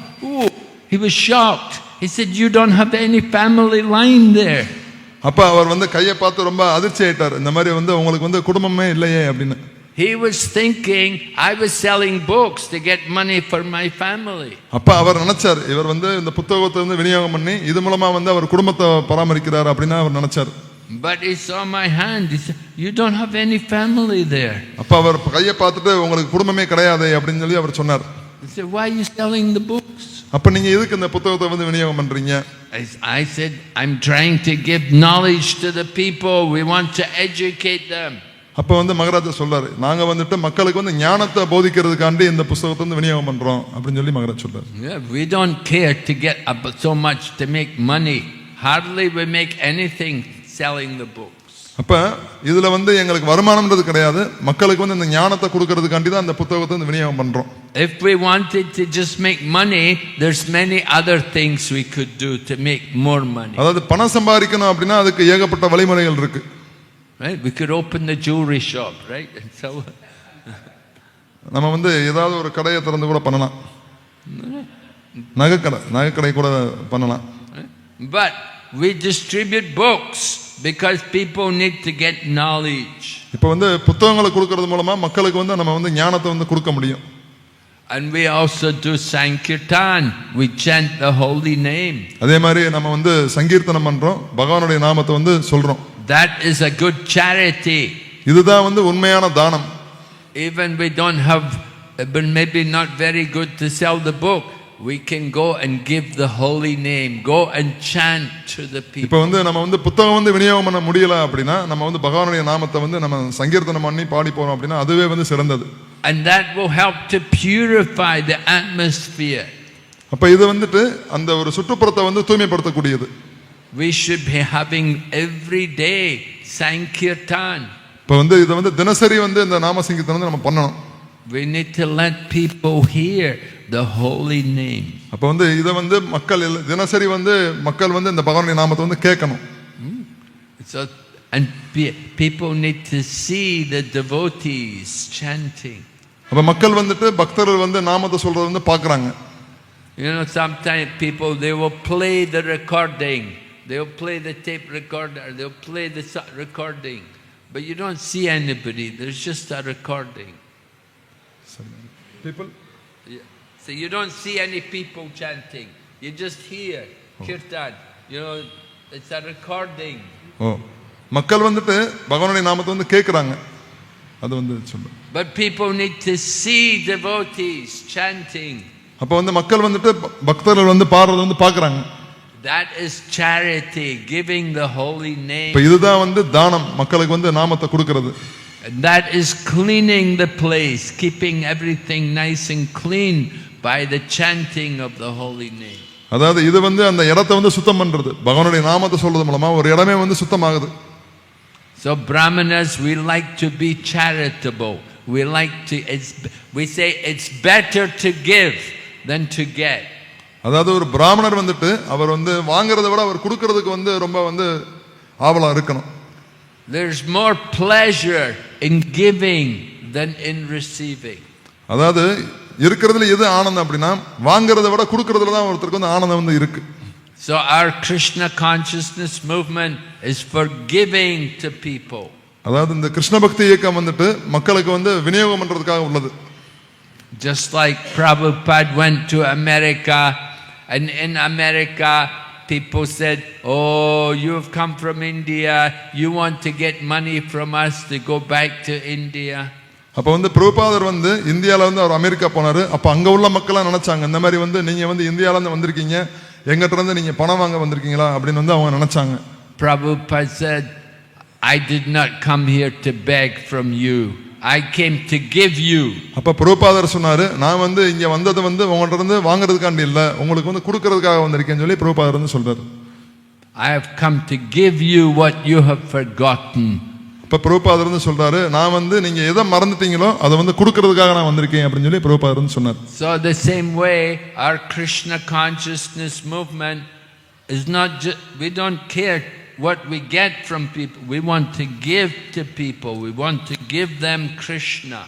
he was shocked. He said, you don't have any family line there. அப்ப அவர் வந்து கையை பார்த்து ரொம்ப அதிர்ச்சி ஆயிட்டார். இந்த மாதிரி வந்து உங்களுக்கு வந்து குடும்பமே இல்லையே அப்படின்னு. He was thinking I was selling books to get money for my family. அப்ப அவர் நினைச்சார் இவர் வந்து இந்த புத்தகத்தை வந்து விநியோகம் பண்ணி இது மூலமா வந்து அவர் குடும்பத்தை பராமரிக்கிறார் அப்படின்னு அவர் நினைச்சார். But he saw my hand. He said, you don't have any family there. அப்ப அவர் கையை பார்த்துட்டு உங்களுக்கு குடும்பமே கிடையாது அப்படின்னு சொல்லி அவர் சொன்னார். He said, why are you selling the books? அப்ப நீங்க எதுக்கு இந்த புத்தகத்தை வந்து விநியோகம் பண்றீங்க? I said, I'm trying to give knowledge to the people. We want to educate them. அப்ப வந்து மகாராஜா சொல்றாரு நாங்க வந்துட்டு மக்களுக்கு வந்து ஞானத்தை போதிக்கிறதுக்காண்டி இந்த புத்தகத்தை வந்து விநியோகம் பண்றோம் அப்படின்னு சொல்லி மகாராஜா சொல்றாரு. Yeah, we don't care to get so much to make money. Hardly we make anything selling the books. அப்ப இதுல வந்து எங்களுக்கு வருமானம்ன்றது கிடையாது. மக்களுக்கு வந்து இந்த ஞானத்தை கொடுக்கிறதுக்காண்டி தான் இந்த புத்தகத்தை வந்து விநியோகம் பண்றோம். If we wanted to just make money, there's many other things we could do to make more money. அதாவது பணம் சம்பாதிக்கணும் அப்படினா அதுக்கு ஏகப்பட்ட வழிமுறைகள் இருக்கு. Right? We could open the jewelry shop, right? And so நம்ம வந்து ஏதாவது ஒரு கடையை திறந்து கூட பண்ணலாம். நகைக்கடை கூட பண்ணலாம். But we distribute books because people need to get knowledge. இப்போ வந்து புத்தகங்களை கொடுக்கிறது மூலமா மக்களுக்கு வந்து நம்ம வந்து ஞானத்தை வந்து கொடுக்க முடியும். And we also do sankirtan. We chant the holy name. அதே மாதிரி நம்ம வந்து சங்கீர்த்தனம் பண்றோம். பகவானுடைய நாமத்தை வந்து சொல்றோம். That is a good charity. இதுதான் வந்து உண்மையான தானம். Even we don't have but maybe not very good to sell the book. We can go and give the holy name, go and chant to the இப்போ people. வந்து நம்ம வந்து புத்தகம் வந்து விநியோகம் பண்ண முடியல அப்படின்னா நம்ம வந்து பகவானுடைய நாமத்தை வந்து நம்ம சங்கீர்த்தனம் பண்ணி பாடி போறோம் அப்படின்னா அதுவே வந்து சிறந்தது. And that will help to purify the atmosphere. அப்ப இது வந்துட்டு அந்த ஒரு சுற்றுப்புறத்தை வந்து தூய்மைப்படுத்தக்கூடியது. We should be having every day Sankirtan. இப்போ வந்து இதை வந்து தினசரி வந்து இந்த நாம சங்கீர்த்தனம் வந்து நம்ம பண்ணணும். We need to let people hear the holy name. அப்போ வந்து இதை வந்து மக்கள் தினசரி வந்து மக்கள் வந்து இந்த பகவானுடைய நாமத்தை வந்து கேட்கணும். So and people need to see the devotees chanting. அப்ப மக்கள் வந்துட்டு பக்தர்கள் வந்து நாமத்தை சொல்றது வந்து பார்க்கறாங்க. You know, sometimes people, they will play the recording, they will play the tape recorder, they will play the recording, but you don't see anybody, there's just a recording. People? Yeah. So you don't see any people chanting, you just hear kirtan, you know, it's a recording. மக்கள் வந்துட்டு பகவானுடைய நாமத்தை வந்து கேட்கறாங்க. அது வந்து சொல்லுங்க. But people need to see devotees chanting. அப்ப வந்து மக்கள் வந்துட்டு பக்தர்கள் வந்து பாடுறது வந்து பார்க்கறாங்க. That is charity, giving the holy name. இப்ப இதுதான் வந்து தானம், மக்களுக்கு வந்து நாமத்தை கொடுக்கிறது. And that is cleaning the place, keeping everything nice and clean by the chanting of the holy name. அதாவது இது வந்து அந்த இடத்தை வந்து சுத்தம் பண்றது. பகவானுடைய நாமத்தை சொல்றது மூலமா ஒரு இடமே வந்து சுத்தமாகுது. So Brahmanas, we like to be charitable. We like to, we say it's better to give than to get. அதாவது ஒரு பிராமணர் வந்துட்டு அவர் வந்து வாங்குறதை விட அவர் கொடுக்கிறதுக்கு வந்து ரொம்ப வந்து ஆவலா இருக்கணும். There's more pleasure in giving than in receiving. அதாவது இருக்கிறதுல எது ஆனந்தம் அப்படின்னா வாங்குறதை விட கொடுக்கிறதுல தான் ஒருத்தருக்கு வந்து ஆனந்தம் வந்து இருக்கு. So our Krishna consciousness movement is for giving to people. அதாவது இந்த கிருஷ்ண பக்தி இயக்கம் வந்துட்டு மக்களுக்கு வந்து விநியோகம் பண்றதுக்காக உள்ளது. Just like Prabhupada went to America, and in America people said, oh, you have come from India, you want to get money from us to go back to India. அப்ப வந்து பிரபுபாதர் வந்து இந்தியால வந்து அவர் அமெரிக்கா போனாரு. அப்ப அங்க உள்ள மக்கள் நினைச்சாங்க இந்த மாதிரி வந்து நீங்க வந்து இந்தியால இருந்து வந்திருக்கீங்க, எங்கிட்ட இருந்து நீங்க பணம் வாங்க வந்திருக்கீங்களா அப்படின்னு வந்து அவங்க நினைச்சாங்க. Prabhupada said, I did not come here to beg from you, I came to give you. அப்ப பிரபுபாதர் சொன்னாரு, நான் வந்து இங்க வந்தது வந்து உங்கள்ட்ட இருந்து வாங்குறதுக்காண்டி இல்ல, உங்களுக்கு வந்து கொடுக்கிறதுக்காக வந்திருக்கேன்னு சொல்லி பிரபுபாதர் வந்து சொல்றாரு. I have come to give you what you have forgotten. அப்ப பிரபுபாதர் வந்து சொல்றாரு, நான் வந்து நீங்க எதை மறந்துட்டீங்களோ அதை வந்து கொடுக்கிறதுக்காக நான் வந்திருக்கேன் அப்படின்னு சொல்லி பிரபுபாதர் வந்து சொன்னார். So the same way our Krishna consciousness movement is not just, we don't care what we get from people, we want to give to people, we want to give them Krishna.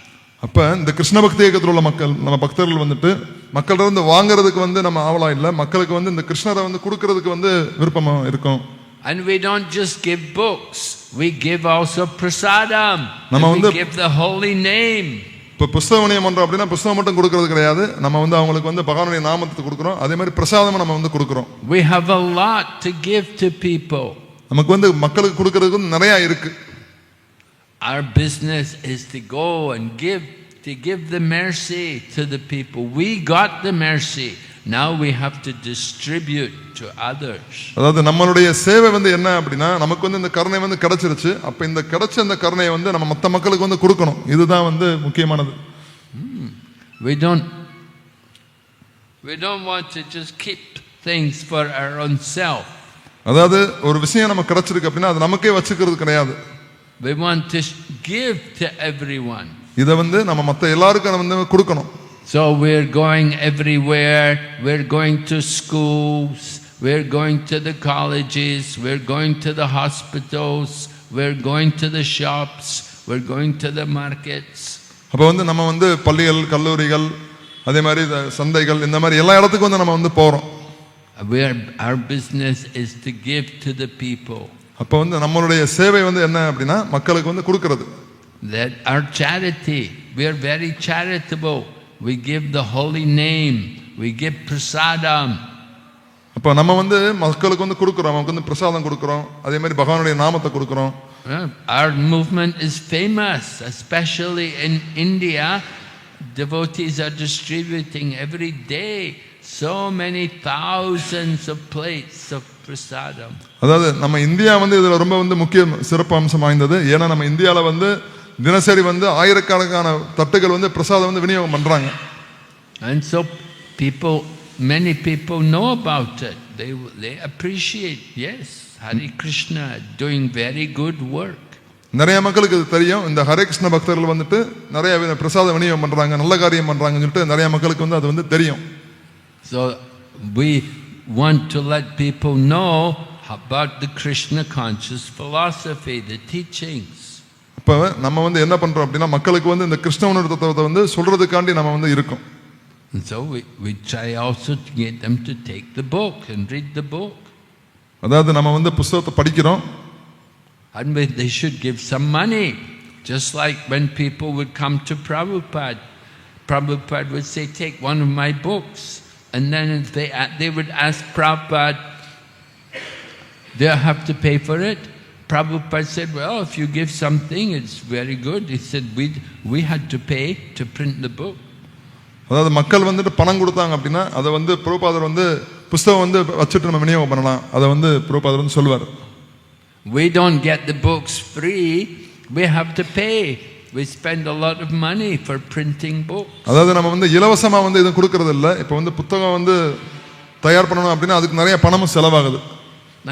அப்ப இந்த கிருஷ்ண பக்தி இயக்கத்தில் உள்ள மக்கள் நம்ம பக்தர்கள் வந்துட்டு மக்கள்கிட்ட இருந்து வாங்குறதுக்கு வந்து நம்ம ஆவலா இல்ல, மக்களுக்கு வந்து இந்த கிருஷ்ணரை வந்து கொடுக்கிறதுக்கு வந்து விருப்பமா இருக்கும். And we don't just give books, we give also prasadam, we give the holy name. இப்போ புஸ்தக விநியோகம் பண்றோம் அப்படின்னா புஸ்தகம் மட்டும் கொடுக்கிறது கிடையாது, நம்ம வந்து அவங்களுக்கு வந்து பகவானுடைய நாமத்தை கொடுக்கிறோம், அதே மாதிரி பிரசாதமும் நம்ம வந்து கொடுக்கிறோம். We have a lot to give to people. நமக்கு வந்து மக்களுக்கு கொடுக்கிறதுக்கு நிறைய இருக்கு. Our business is to go and give the mercy to the people. We got the mercy, now we have to distribute to others. அதாவது நம்மளுடைய சேவை வந்து என்ன அப்படின்னா நமக்கு வந்து இந்த கருணை வந்து கிடைச்சிருச்சு, அப்ப இந்த கிடைச்ச இந்த கருணையை வந்து நம்ம மற்ற மக்களுக்கு வந்து கொடுக்கணும். இதுதான் வந்து முக்கியமானது. We don't want to just keep things for our own self. அதாவது ஒரு விஷயம் நமக்கு கிடைச்சிருக்கு அப்படின்னா அது நமக்கே வச்சுக்கிறது கிடையாது. We want to give to everyone. இத வந்து நம்ம மற்ற எல்லாருக்கும் வந்து கொடுக்கணும். So we're going everywhere, we're going to schools, we're going to the colleges, we're going to the hospitals, we're going to the shops, we're going to the markets. அப்ப வந்து நம்ம வந்து பள்ளிகள், கல்லூரிகள், அதே மாதிரி சந்தைகள், இந்த மாதிரி எல்லா இடத்துக்கும் வந்து நம்ம வந்து போறோம். Our business is to give to the people. அப்ப வந்து நம்மளுடைய சேவை வந்து என்ன அப்படின்னா மக்களுக்கு வந்து கொடுக்கிறது. That our charity, we are very charitable. We give the holy name, we give prasadam. அப்ப நம்ம வந்து மக்களுக்கு வந்து கொடுக்கிறோம், நமக்கு வந்து பிரசாதம் கொடுக்கிறோம், அதே மாதிரி பகவானுடைய நாமத்தை கொடுக்கிறோம். Our movement is famous, especially in India. devotees are distributing every day so many thousands of plates of prasadam. அதாவது நம்ம இந்தியா வந்து இதுல ரொம்ப வந்து முக்கிய சிறப்பு அம்சம் வாய்ந்தது. ஏன்னா நம்ம இந்தியால வந்து தினசரி வந்து ஆயிரக்கணக்கான தட்டுகள் வந்து பிரசாதம் வந்து விநியோகம் பண்றாங்க. And so many people know about it. They appreciate, yes, Hare Krishna doing very good work. நிறைய மக்களுக்கு இது தெரியும். இந்த ஹரே கிருஷ்ண பக்தர்கள் வந்துட்டு நிறைய பிரசாத விநியோகம் பண்றாங்க, நல்ல காரியம் பண்றாங்கன்னு சொல்லிட்டு நிறைய மக்களுக்கு வந்து அது வந்து தெரியும். So we want to let people know about the Krishna conscious philosophy, the teachings. இப்போ நம்ம வந்து என்ன பண்றோம் அப்படின்னா மக்களுக்கு வந்து இந்த கிருஷ்ண உணர்வு தத்துவத்தை வந்து சொல்றதுக்காண்டி நம்ம வந்து இருக்கோம். And so we try also to get them to take the book and read the book. அதாவது நம்ம வந்து புத்தகத்தை படிக்கிறோம். And they should give some money. Just like when people would come to Prabhupada, Prabhupada would say, take one of my books. And then if they would ask Prabhupada, do I have to pay for it? Prabhupada said, well, if you give something, it's very good. He said, we had to pay to print the book. அதாவது மக்கள் வந்துட்டு பணம் கொடுத்தாங்க அப்படின்னா அதை வந்து பிரபுபாதர் வந்து புத்தகம் வந்து வச்சுட்டு நம்ம விநியோகம் பண்ணலாம். அதை வந்து பிரபுபாதர் வந்து சொல்வார். We don't get the books free. We have to pay. We spend a lot of money for printing books. அதாவது நம்ம வந்து இலவசமா வந்து இது கொடுக்கிறது இல்ல. இப்போ வந்து புத்தகம் வந்து தயார் பண்ணனும் அப்படினா அதுக்கு நிறைய பணமும் செலவாகுது.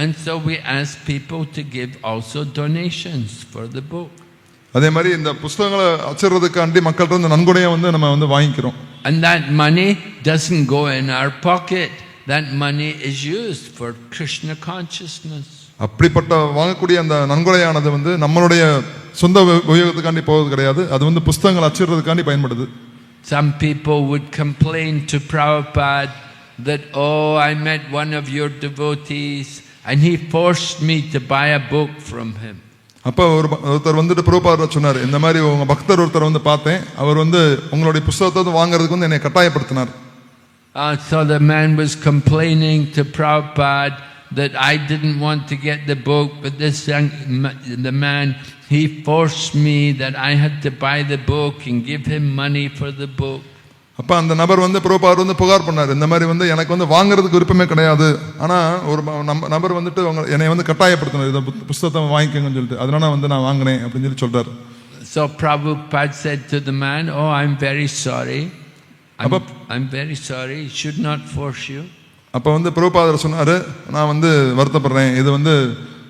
And so we ask people to give also donations for the book. அதே மாதிரி இந்த புத்தகங்களை அச்சிடுறதுக்காண்டி மக்கள்ட்ட இருந்து நன்கொடையை வந்து நம்ம வந்து வாங்கிக்கிறோம். And that money doesn't go in our pocket. That money is used for Krishna consciousness. அப்படிப்பட்ட வாங்கக்கூடிய அந்த நன்கொடையானது வந்து நம்மளுடைய சொந்த உபயோகத்துக்காண்டி போவது கிடையாது. அது வந்து புத்தகங்கள் அச்சிடுறதுக்காண்டி பயன்படுது. Some people would complain to Prabhupada that, oh, I met one of your devotees and he forced me to buy a book from him. அப்ப ஒருத்தர் வந்துட்டு பிரபுபாதர் சொன்னார், இந்த மாதிரி உங்க பக்தர் ஒருத்தர் வந்து பார்த்தேன், அவர் வந்து உங்களுடைய புத்தகத்தை வாங்குறதுக்கு வந்து என்னை கட்டாயப்படுத்தினார். So the man was complaining to Prabhupada that I didn't want to get the book, but the man, he forced me that I had to buy the book and give him money for the book. அப்ப அந்த நபர் வந்து பிரபுபாதர் வந்து புகார் பண்ணார், இந்த மாதிரி வந்து எனக்கு வந்து வாங்குறதுக்கு விருப்பமே கிடையாது, ஆனா ஒரு நபர் வந்துட்டு என்னை வந்து கட்டாயப்படுத்தினார், இந்த புத்தகத்தை வாங்கிக்கங்கன்னு சொல்லிட்டு, அதனால வந்து நான் வாங்கினேன் அப்படின்னு சொல்லி சொல்றாரு. So Prabhupada said to the man, oh, I'm very sorry. I'm very sorry. He should not force you. அப்ப வந்து பிரபுபாதர் சொன்னாரு, நான் வந்து வருத்தப்படுறேன், இது வந்து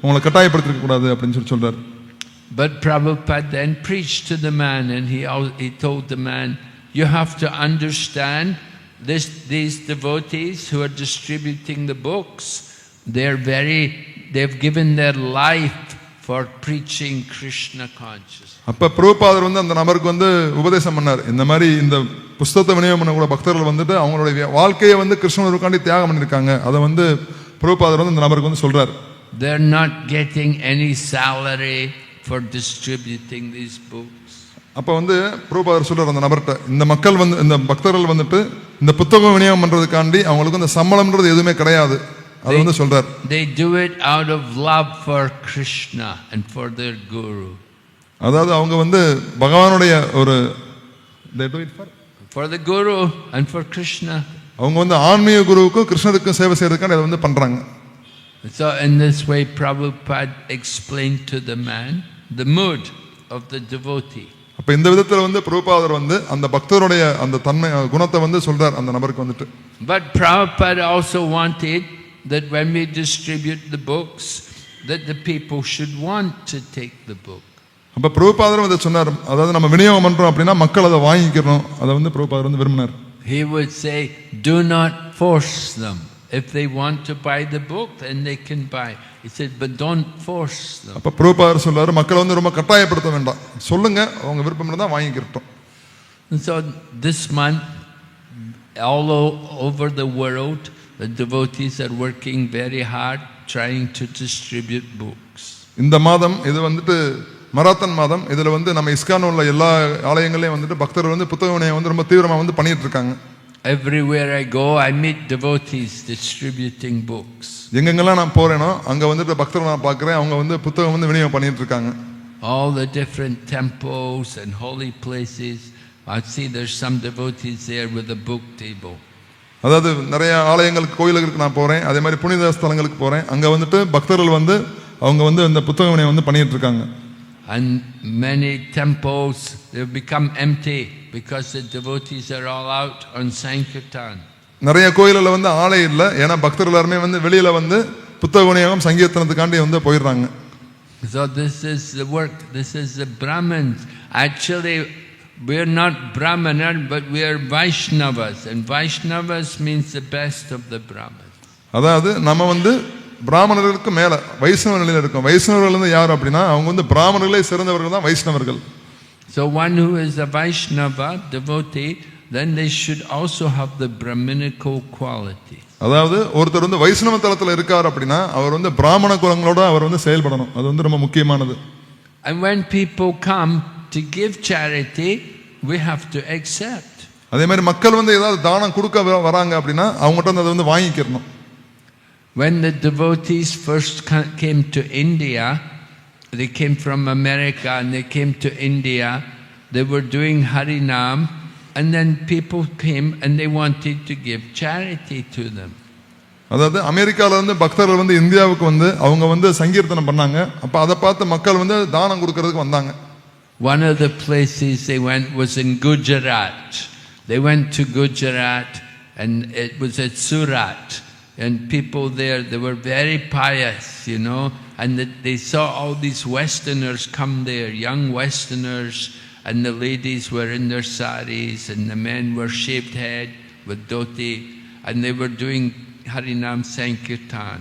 உங்களை கட்டாயப்படுத்திக்க கூடாது அப்படின்னு சொல்லி சொல்றாரு. But Prabhupada then preached to the man and he told the man, you have to understand these devotees who are distributing the books, they've given their life for preaching Krishna consciousness. அப்ப பிரபுபாதர் வந்து அந்த நபருக்கு வந்து உபதேசம் பண்ணார், இந்த மாதிரி இந்த புத்தகத்தை விநியோகம் பண்ணக்கூடிய பக்தர்கள் வந்துட்டு அவங்களுடைய வாழ்க்கையை வந்து கிருஷ்ணனுக்காண்டி தியாகம் பண்ணிருக்காங்க. அதை வந்து பிரபுபாதர் வந்து அந்த நபருக்கு வந்து சொல்றார். They're not getting any salary for distributing these books. அப்ப வந்து பிரபுபாதர் சொல்றார் அந்த நபர்கிட்ட, இந்த மக்கள் வந்து இந்த பக்தர்கள் வந்துட்டு இந்த புத்தகம் விநியோகம் பண்றதுக்காண்டி அவங்களுக்கு அந்த சம்பளம்ன்றது எதுவுமே கிடையாது. அது வந்து சொல்றார். They do it out of love for Krishna and for their guru. அதாவது அவங்க வந்து பகவானுடைய ஒரு they do it for the guru and for Krishna. அவங்க வந்து ஆன்மீக குருவுக்கும் கிருஷ்ணருக்கும் சேவை செய்யறதுக்காக அதை வந்து பண்றாங்க. So in this way Prabhupada explained to the man the mood of the devotee. அப்ப இந்த விதத்துல வந்து பிரபுபாதர் வந்து அந்த பக்தருடைய அந்த தன்மை குணத்தை வந்து சொல்றார் அந்த நபருக்கு வந்துட்டு. But Prabhupada also wanted that when we distribute the books that the people should want to take the book. அப்ப பிரபுபாதர் வந்து சொன்னார், அதாவது நம்ம விநியோகம் பண்றோம் அப்படினா மக்கள் அதை வாங்கிக்கணும். அதை வந்து பிரபுபாதர் வந்து விரும்பினார். He would say, do not force them. If they want to buy the book, then they can buy. He said, but don't force them. அப்ப பிரபுபாதர் சொல்றாரு, மக்களை வந்து ரொம்ப கட்டாயப்படுத்த வேண்டாம், சொல்லுங்க அவங்க விருப்பம் இருந்தா வாங்கிக்கிறட்டும். And so this month all over the world the devotees are working very hard trying to distribute books. இந்த மாதம் இது வந்துட்டு மராத்தன் மாதம். இதுல வந்து நம்ம இஸ்கான் உள்ள எல்லா ஆலயங்களையும் வந்துட்டு பக்தர்கள் வந்து புத்தக விநியோகம் வந்து ரொம்ப தீவிரமா வந்து பண்ணிட்டு இருக்காங்க. Everywhere I go I meet devotees distributing books. எங்கெங்கெல்லாம் நான் போறேனோ அங்க வந்துட்டு பக்தர்கள் நான் பார்க்கறேன், அவங்க வந்து புத்தகம் வந்து விநியோகம் பண்ணிட்டு இருக்காங்க. All the different temples and holy places I see there's some devotees there with a book table. அதாவது நிறைய ஆலயங்களுக்கு கோயிலுக்கு நான் போறேன், அதே மாதிரி புனித ஸ்தலங்களுக்கு போறேன். அங்க வந்துட்டு பக்தர்கள் வந்து அவங்க வந்து இந்த புத்தக வினை வந்து பண்ணிட்டு இருக்காங்க. And many temples they've become empty because the devotees are all out on Sankirtan. நிறைய கோயில்ல வந்து ஆளே இல்ல, ஏன்னா பக்தர்கள் எல்லாரும் வந்து வெளியில வந்து புத்தக வினையாகம் சங்கீர்த்தனத்துக்காண்டி வந்து போயிடுறாங்க. So this is the work, this is the Brahmins. Actually we're not Brahmana, but we are Vaishnavas, and Vaishnavas means the best of the Brahmins. அதாவது நம்ம வந்து பிராமணர்களுக்கு மேல வைஷ்ணவ நிலையில இருக்கோம். வைஷ்ணவர்கள் வந்து யார் அப்படின்னா அவங்க வந்து பிராமணர்களே சிறந்தவர்கள் தான் வைஷ்ணவர்கள். So one who is a Vaishnava devotee, then they should also have the Brahminical quality. அதாவது ஒருத்தர் வந்து வைஷ்ணவ தலத்துல இருக்கார் அப்படின்னா அவர் வந்து பிராமண குலங்களோட அவர் வந்து செயல்படணும். அது வந்து ரொம்ப முக்கியமானது. And when people come to give charity, we have to accept. அதே மாதிரி மக்கள் வந்து ஏதாவது தானம் கொடுக்க வராங்க அப்படின்னா அவங்ககிட்ட வந்து அதை வந்து வாங்கிக்கிறணும். When the devotees first came to India, they came from America and they came to India, they were doing Harinam, and then people came and they wanted to give charity to them. அதாவது அமெரிக்கால இருந்து பக்தர்கள் வந்து இந்தியாவுக்கு வந்து அவங்க வந்து சங்கீர்த்தனம் பண்ணாங்க. அப்ப அதை பார்த்து மக்கள் வந்து தானம் கொடுக்கிறதுக்கு வந்தாங்க. One of the places they went was in Gujarat. They went to Gujarat and it was at Surat. And people there, they were very pious, you know, and they saw all these Westerners come there, young Westerners, and the ladies were in their saris and the men were shaved head with dhoti, and they were doing Harinam Sankirtan.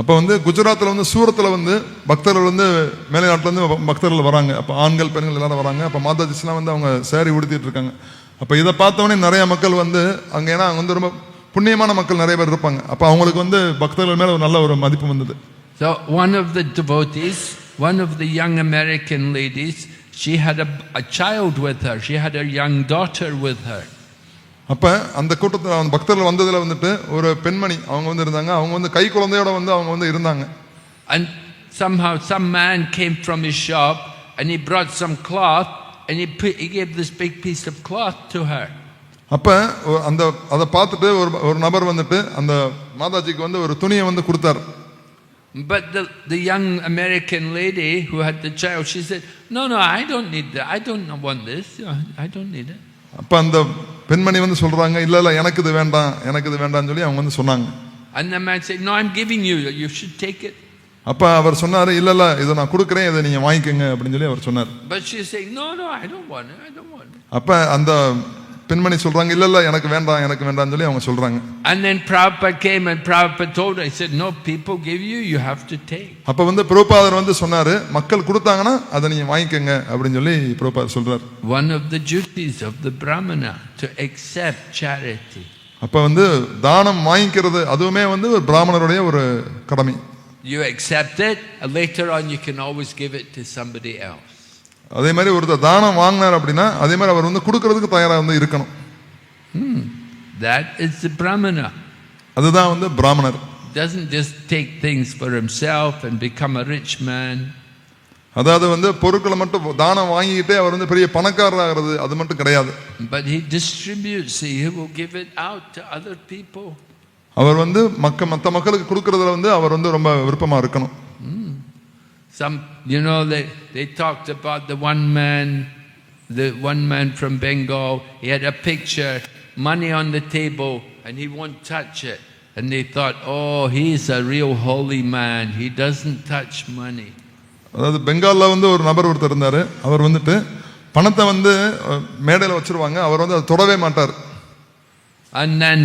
அப்ப வந்து குஜராத்ல வந்து சூரத்துல வந்து பக்தர்கள் வந்து மேலைநாட்டுல இருந்து பக்தர்கள் வராங்க. அப்ப ஆண்கள் பெண்கள் எல்லாரும் வராங்க. அப்ப மாதாஜிஸ்லாம் வந்து அவங்க சாரி உடுத்திட்டு இருக்காங்க. அப்ப இதை பார்த்தவொடனே நிறைய மக்கள் வந்து அங்க, ஏன்னா அங்க வந்து ரொம்ப புண்ணியமான மக்கள் நிறைய பேர் இருப்பாங்க. அப்ப அவங்களுக்கு வந்து பக்தர்கள் மேல ஒரு நல்ல ஒரு மதிப்பு வந்தது. So one of the devotees, one of the young American ladies, she had a child with her. She had a young daughter with her. அப்ப அந்த கூட்டத்துல அந்த பக்தர்கள் வந்ததுல வந்துட்டு ஒரு பெண்மணி அவங்க வந்து இருந்தாங்க. அவங்க வந்து கை குழந்தையோட வந்து அவங்க வந்து இருந்தாங்க. And somehow some man came from his shop and he brought some cloth and he gave this big piece of cloth to her. அப்ப அந்த அதை பார்த்துட்டு ஒரு நபர் வந்துட்டு அந்த மாதாஜிக்கு வந்து ஒரு துணியை வந்து கொடுத்தார். But the young American lady who had the child, she said, no, I don't need that. I don't want this. I don't need it. அப்ப அந்த பெண்மணி வந்து சொல்றாங்க, இல்ல எனக்கு இது வேண்டாம்னு சொல்லி அவங்க வந்து சொன்னாங்க. And the man said, no, I'm giving you. You should take it. அப்ப அவர் சொன்னாரு, இல்ல இதை நான் கொடுக்கிறேன், இதை நீங்க வாங்கிக்கங்க அப்படின்னு சொல்லி அவர் சொன்னார். But she said, no, I don't want it. I don't want it. அப்ப அந்த பெண்மணி சொல்றாங்க, இல்ல எனக்கு வேண்டாம்னு சொல்லி அவங்க சொல்றாங்க. And then Prabhupada came and Prabhupada told her, he said, no, people give you have to take. அப்ப வந்து பிரபுபாதர் வந்து சொன்னாரு, மக்கள் கொடுத்தாங்கன்னா அதை நீங்க வாங்கிக்கங்க அப்படின்னு சொல்லி பிரபுபாதர் சொல்றாரு. One of the duties of the Brahmana to accept charity. அப்ப வந்து தானம் வாங்கிக்கிறது அதுவுமே வந்து ஒரு பிராமணருடைய ஒரு கடமை. You accept it, and later on you can always give it to somebody else. அதே மாதிரி ஒருத்தர் தானம் வாங்கினார் அப்படின்னா அதே மாதிரி அவர் வந்து கொடுக்கிறதுக்கு தயாரா வந்து இருக்கணும். That is the Brahmana. அதுதான் வந்து பிராமணர். Doesn't just take things for himself and become a rich man. அதாவது வந்து பொருட்களை மட்டும் தானம் வாங்கிட்டே அவர் வந்து பெரிய பணக்காரர் ஆகிறது அது மட்டும் கிடையாது. But he distributes, he will give it out to other people. அவர் வந்து மற்ற மக்களுக்கு கொடுக்கிறதுல வந்து அவர் வந்து ரொம்ப விருப்பமா இருக்கணும். Some, you know, they talked about the one man from Bengal. He had a picture, money on the table, and he won't touch it. And they thought, oh, he's a real holy man. He doesn't touch money. அதாவது பெங்கால்ல வந்து ஒரு நபர் ஒருத்தர் இருந்தாரு. அவர் வந்துட்டு பணத்தை வந்து மேடையில் வச்சிருவாங்க, அவர் வந்து அதை தொடவே மாட்டார். And then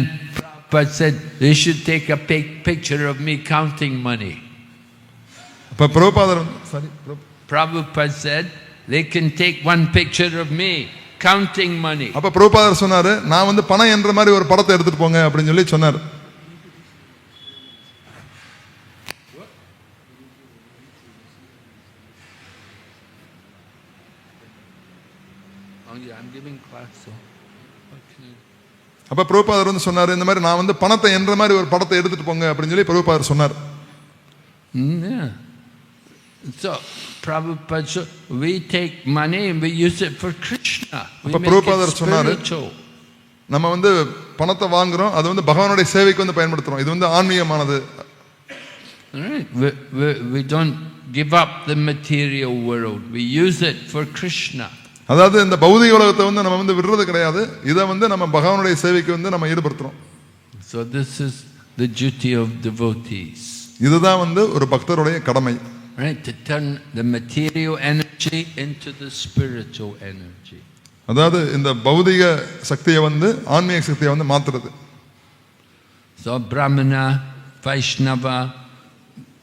Prabhupada said, they should take a picture of me counting money. அப்ப Prabhupada said, they can take one picture of me counting money. அப்ப பிரபுபாதர் சொன்னாரு, நான் வந்து பணம் என்ற மாதிரி ஒரு படத்தை எடுத்துட்டு போங்க அப்படின்னு சொல்லி சொன்னார். அப்ப பிரபுபாதர் வந்து சொன்னாரு, இந்த மாதிரி நான் வந்து பணத்தை என்ற மாதிரி ஒரு படத்தை எடுத்துட்டு போங்க அப்படின்னு சொல்லி பிரபுபாதர் சொன்னார். Yeah. So, Prabhupada, so we take money and we use it for Krishna. We அப்ப make it பிரபுபாதர் சொன்னாரு, spiritual. நம்ம வந்து பணத்தை வாங்குறோம், அது வந்து பகவானுடைய சேவைக்கு வந்து பயன்படுத்துறோம். இது வந்து ஆன்மீகமானது. Right. We don't give up the material world. We use it for Krishna. அதாவது இந்த பௌதிக உலகத்தை வந்து நம்ம வந்து விடுறது கிடையாது. இதை வந்து நம்ம பகவானுடைய சேவைக்கு வந்து நம்ம ஈடுபடுத்துறோம். So this is the duty of devotees. இதுதான் வந்து ஒரு பக்தருடைய கடமை. Right, to turn the material energy into the spiritual energy. அதாவது இந்த பௌதிக சக்தியை வந்து ஆன்மீக சக்தியை வந்து மாத்துறது. So Brahmana, Vaishnava,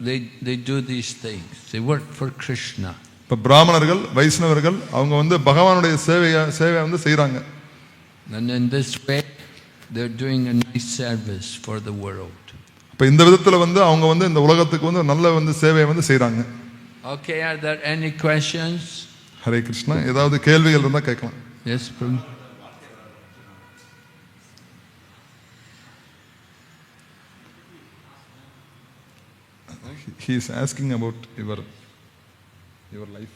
they do these things. They work for Krishna. இப்ப பிராமணர்கள், வைஷ்ணவர்கள் அவங்க வந்து பகவானுடைய சேவையை வந்து செய்றாங்க. And in this way they're doing a nice service for the world. இப்ப இந்த விதத்துல வந்து அவங்க வந்து இந்த உலகத்துக்கு வந்து நல்ல வந்து சேவையை வந்து செய்றாங்க. Okay, are there any questions? Hare Krishna. ஏதாவது கேள்விகள் இருந்தா கேட்கலாம். Yes, Prabhu. He is asking about your life.